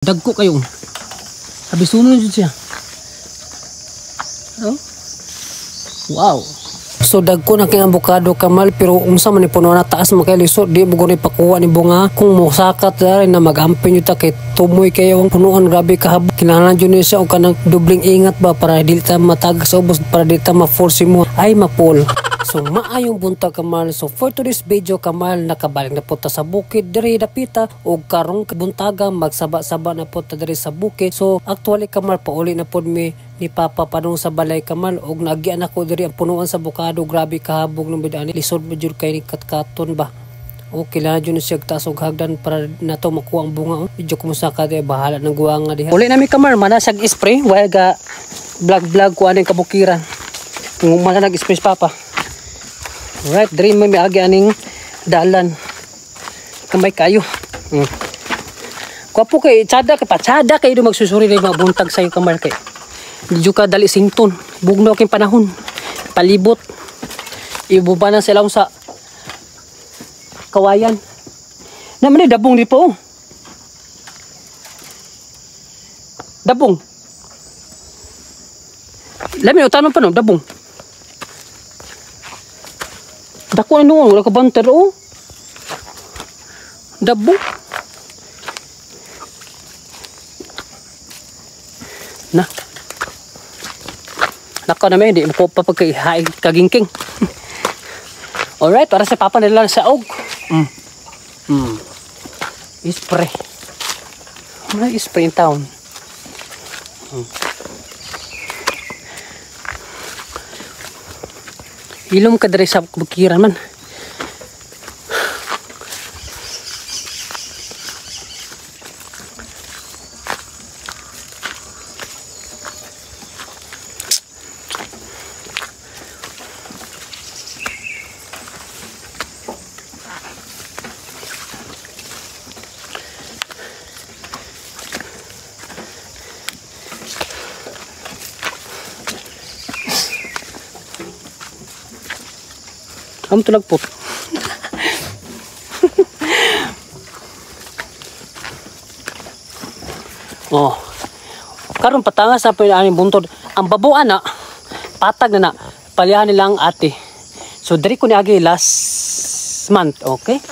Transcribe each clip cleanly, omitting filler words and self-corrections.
Dagko kayo. Sabi sumo yun siya. Oh? Wow. So dagko na kay avocado kamal pero unsa man ni puno na taas makailisod di mo guni pakuha ni bunga kung mosakat dali na magampin yuta kay tumoy kayo ang punuan grabe kahab kinahanglan jud ni siya og kanang dubling ingat ba para dili ta matag sa ubos para dili ta ma-force mo ay mapol. So maayong buntag kamal. So for today's video kamal nakabalik na punta sa bukid diri dapita og karong buntaga magsaba-saba na punta diri sa bukid. So actually kamal pauli na pod mi ni Papa padung sa balay kamal og nagian ako diri ang punuan sa avocado grabe kahabog ng bidani lisod mo jud kay ni katkaton ba. Okay lang dyan siya taas og hagdan para nato makuha ang bunga. Medyo kumusta ka di bahala ng guwanga diha. Uli nami kamar manasag spray wala ga vlog ko aning kabukiran. Kung mana nag-spray Papa. Right, dream may agi aning dalan. Kamay kayo. Kuwapo kay tsada kay do magsusuri na mabuntag sayo kamar kay. Medyo ka dali sington. Bugno king panahon. Palibot. Ibuba na sila sa kawayan. Naman ni dabong di po. Dabong. Lami utanong pa no, dabong. Dako na noon, wala ka banter o. Dabong. Na. Nako na may, di mo pa pagkahay kagingking. Alright, para sa Papa nila sa og. Spray. May spray in town. Ilom ka dari sa bukiran man. Kamu tuh lagpot. Oh. Karon patanga sa aning buntod. Ang babuan na patag na palihan nilang ate. So diri ko ni agi last month, okay?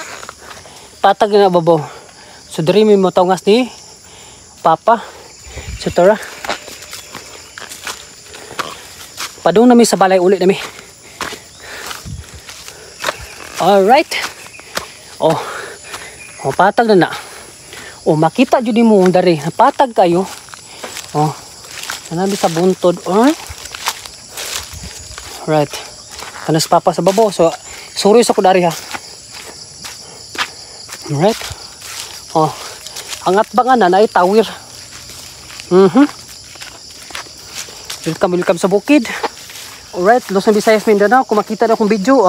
Patag na babaw. So diri mi mo tawngas ni Papa. So tara. Padung nami sa balay ulit nami. Alright. Oh, patag na. Oh, makita jud mo dari. Patag kayo. Oh, nanabi sa buntod. Alright. Right. Kanas Papa sa babaw. So, suri sa ko dari ha. Alright. Oh, angat ba nga na tawir. Welcome sa bukid. Alright, Luzon, Visayas, Mindanao. Kung makita na akong video,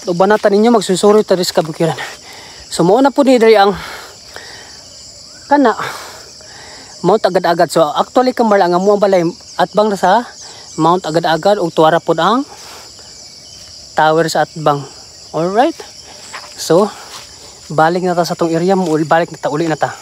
banatan ninyo magsusuri taris kabukiran. So mo na po ni dari ang kana Mount agad-agad. So actually kamar ang amuang balay at bang na sa Mount agad-agad ug tuwara pod ang tower sa atbang. Alright. So balik na ta sa tong area mo, balik na ta uli na ta.